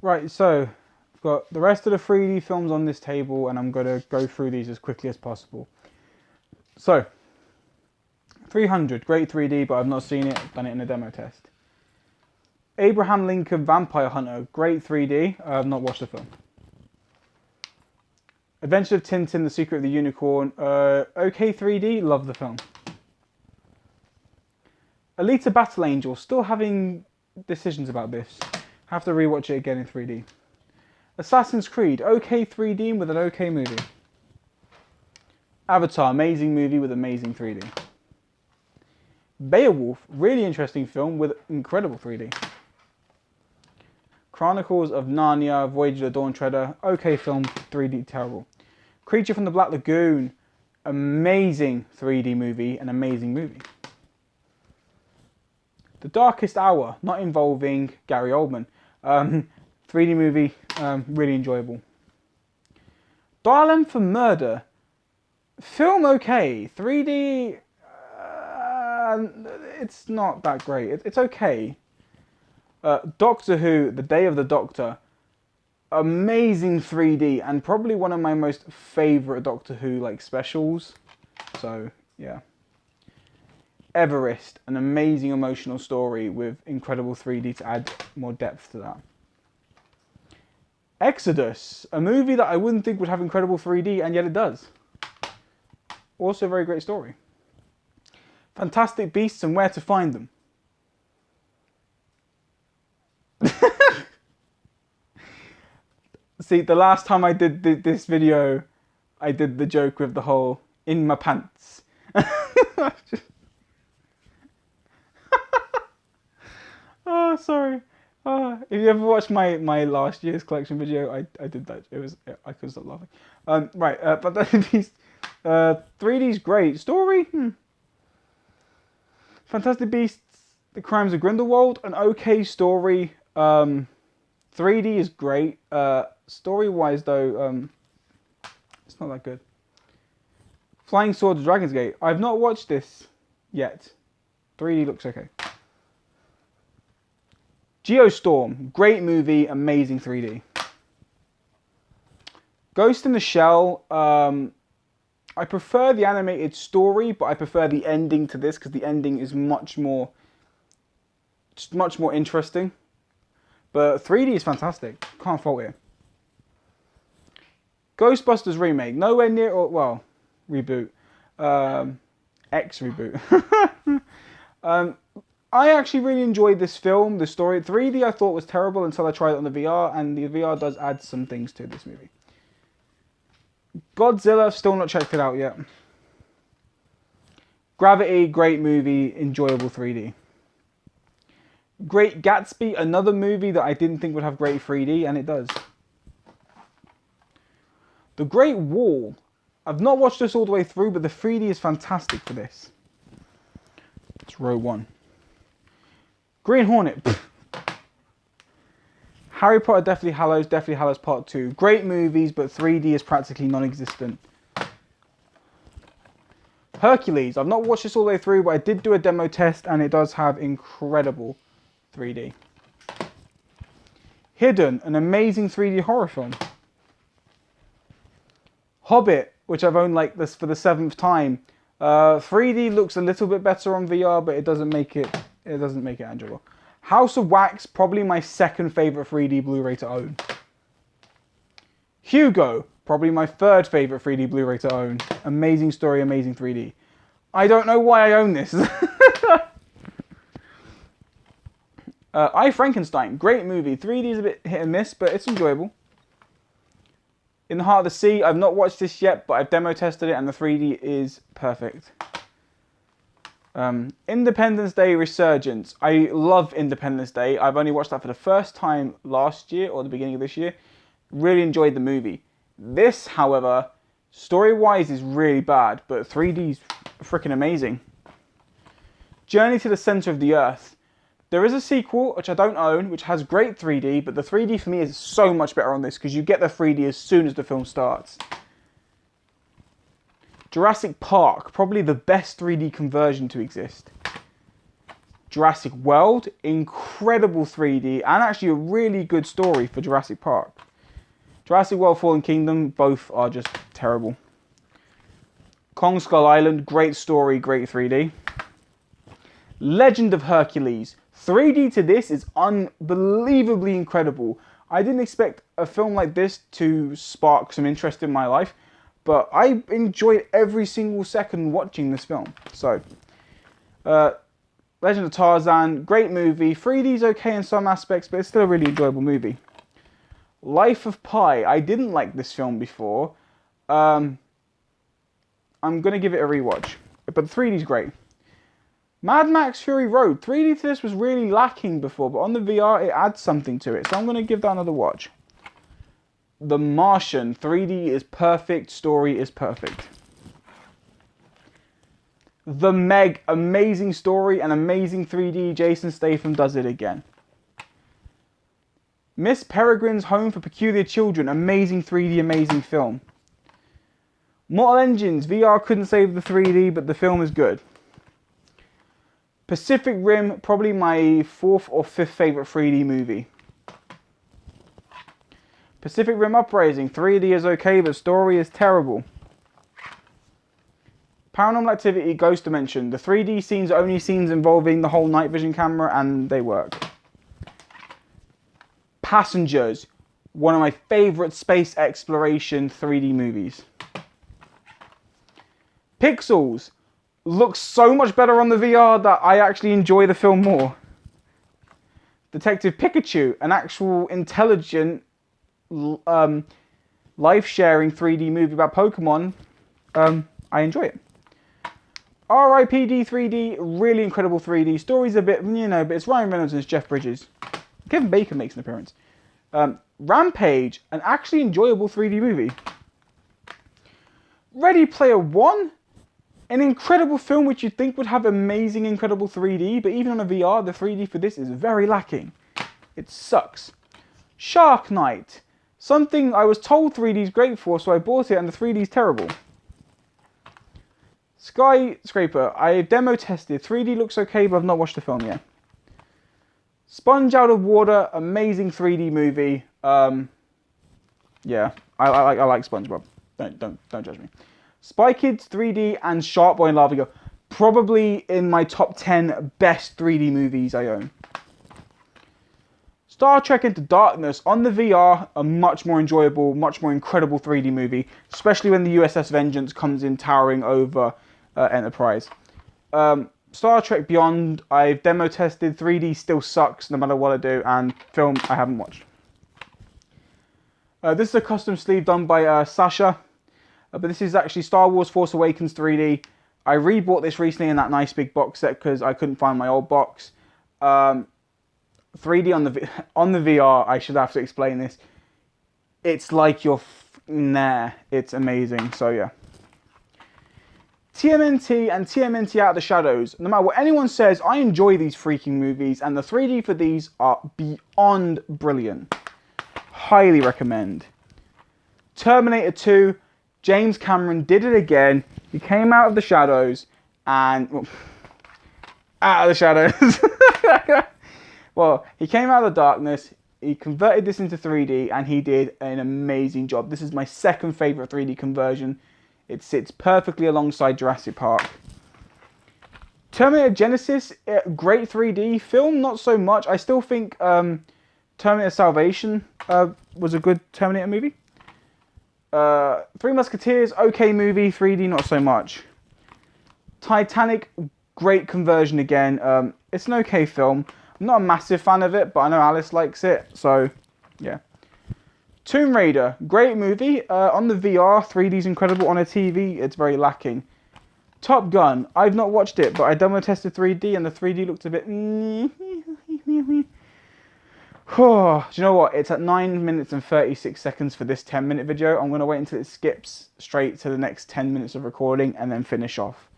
Right, so I've got the rest of the 3D films on this table and I'm going to go through these as quickly as possible. So, 300, great 3D, but I've not seen it, I've done it in a demo test. Abraham Lincoln Vampire Hunter, great 3D, I've not watched the film. Adventure of Tintin, The Secret of the Unicorn, okay 3D, love the film. Alita Battle Angel, still having decisions about this. Have to rewatch it again in 3D. Assassin's Creed, okay 3D with an okay movie. Avatar, amazing movie with amazing 3D. Beowulf, really interesting film with incredible 3D. Chronicles of Narnia, Voyage of the Dawn Treader, okay film, 3D terrible. Creature from the Black Lagoon, amazing 3D movie, an amazing movie. The Darkest Hour, not involving Gary Oldman, 3D movie, really enjoyable. Dial M for Murder, film okay, 3D, it's not that great, it's okay. Doctor Who, The Day of the Doctor, amazing 3D and probably one of my most favourite Doctor Who like specials, so yeah. Everest, an amazing emotional story with incredible 3D to add more depth to that. Exodus, a movie that I wouldn't think would have incredible 3D and yet it does. Also a very great story. Fantastic Beasts and Where to Find Them. See, the last time I did this video, I did the joke with the whole in my pants. Oh, sorry. Oh, if you ever watched my last year's collection video, I did that. I couldn't stop laughing. Right, Fantastic Beasts. 3D's great. Story? Fantastic Beasts, The Crimes of Grindelwald, an okay story. 3D is great. Story-wise, though, it's not that good. Flying Sword of Dragon's Gate. I've not watched this yet. 3D looks okay. Geostorm, great movie, amazing 3D. Ghost in the Shell, I prefer the animated story, but I prefer the ending to this because the ending is much more interesting. But 3D is fantastic, can't fault it. Ghostbusters remake, nowhere near, or well, reboot, X reboot. I actually really enjoyed this film, the story. 3D I thought was terrible until I tried it on the VR, and the VR does add some things to this movie. Godzilla, still not checked it out yet. Gravity, great movie, enjoyable 3D. Great Gatsby, another movie that I didn't think would have great 3D, and it does. The Great Wall, I've not watched this all the way through, but the 3D is fantastic for this. It's row 1. Green Hornet. Pfft. Harry Potter, Deathly Hallows Part 2. Great movies, but 3D is practically non-existent. Hercules. I've not watched this all the way through, but I did do a demo test, and it does have incredible 3D. Hidden, an amazing 3D horror film. Hobbit, which I've owned like this for the 7th time. 3D looks a little bit better on VR, but it doesn't make it enjoyable. House of Wax, probably my second favourite 3D Blu-ray to own. Hugo, probably my third favourite 3D Blu-ray to own. Amazing story, amazing 3D. I don't know why I own this. I, Frankenstein, great movie. 3D is a bit hit and miss, but it's enjoyable. In the Heart of the Sea, I've not watched this yet, but I've demo tested it and the 3D is perfect. Independence Day Resurgence. I love Independence Day. I've only watched that for the first time last year or the beginning of this year. Really enjoyed the movie. This, however, story-wise is really bad, but 3D is freaking amazing. Journey to the Center of the Earth. There is a sequel, which I don't own, which has great 3D, but the 3D for me is so much better on this because you get the 3D as soon as the film starts. Jurassic Park, probably the best 3D conversion to exist. Jurassic World, incredible 3D, and actually a really good story for Jurassic Park. Jurassic World Fallen Kingdom, both are just terrible. Kong Skull Island, great story, great 3D. Legend of Hercules, 3D to this is unbelievably incredible. I didn't expect a film like this to spark some interest in my life, but I enjoyed every single second watching this film. So, Legend of Tarzan, great movie. 3D's okay in some aspects, but it's still a really enjoyable movie. Life of Pi, I didn't like this film before. I'm going to give it a rewatch, but the 3D's great. Mad Max Fury Road, 3D to this was really lacking before, but on the VR it adds something to it, so I'm going to give that another watch. The Martian, 3D is perfect, story is perfect. The Meg, amazing story and amazing 3D, Jason Statham does it again. Miss Peregrine's Home for Peculiar Children, amazing 3D, amazing film. Mortal Engines, VR couldn't save the 3D, but the film is good. Pacific Rim, probably my 4th or 5th favourite 3D movie. Pacific Rim Uprising, 3D is okay, but story is terrible. Paranormal Activity, Ghost Dimension, the 3D scenes are only scenes involving the whole night vision camera, and they work. Passengers, one of my favourite space exploration 3D movies. Pixels, looks so much better on the VR that I actually enjoy the film more. Detective Pikachu, an actual intelligent, life-sharing 3D movie about Pokemon. I enjoy it. R.I.P.D. 3D, really incredible 3D. Story's a bit, but it's Ryan Reynolds and it's Jeff Bridges. Kevin Bacon makes an appearance. Rampage, an actually enjoyable 3D movie. Ready Player One, an incredible film which you'd think would have amazing, incredible 3D, but even on a VR, the 3D for this is very lacking. It sucks. Shark Night, something I was told 3D is great for, so I bought it and the 3D is terrible. Skyscraper, I demo tested. 3D looks okay, but I've not watched the film yet. Sponge Out of Water, amazing 3D movie. Yeah, I like SpongeBob. Don't judge me. Spy Kids 3D and Shark Boy and Lava Girl, probably in my top 10 best 3D movies I own. Star Trek Into Darkness on the VR, a much more enjoyable, much more incredible 3D movie, especially when the USS Vengeance comes in towering over Enterprise. Star Trek Beyond, I've demo tested. 3D still sucks no matter what I do, and film I haven't watched. This is a custom sleeve done by Sasha, but this is actually Star Wars Force Awakens 3D. I rebought this recently in that nice big box set because I couldn't find my old box. 3D on the VR, I should have to explain this. It's like you're it's amazing. So yeah. TMNT and TMNT Out of the Shadows. No matter what anyone says, I enjoy these freaking movies, and the 3D for these are beyond brilliant. Highly recommend. Terminator 2, James Cameron did it again. He came out of the shadows and... Well, out of the shadows. Well, he came out of the darkness, he converted this into 3D, and he did an amazing job. This is my second favourite 3D conversion. It sits perfectly alongside Jurassic Park. Terminator Genesis, great 3D. Film, not so much. I still think Terminator Salvation was a good Terminator movie. Three Musketeers, okay movie. 3D, not so much. Titanic, great conversion again. It's an okay film. I'm not a massive fan of it, but I know Alice likes it, so yeah. Tomb Raider, great movie. On the VR, 3D's incredible. On a TV, it's very lacking. Top Gun, I've not watched it, but I demo tested 3D, and the 3D looked a bit... Oh, do you know what? It's at 9 minutes and 36 seconds for this 10-minute video. I'm going to wait until it skips straight to the next 10 minutes of recording and then finish off.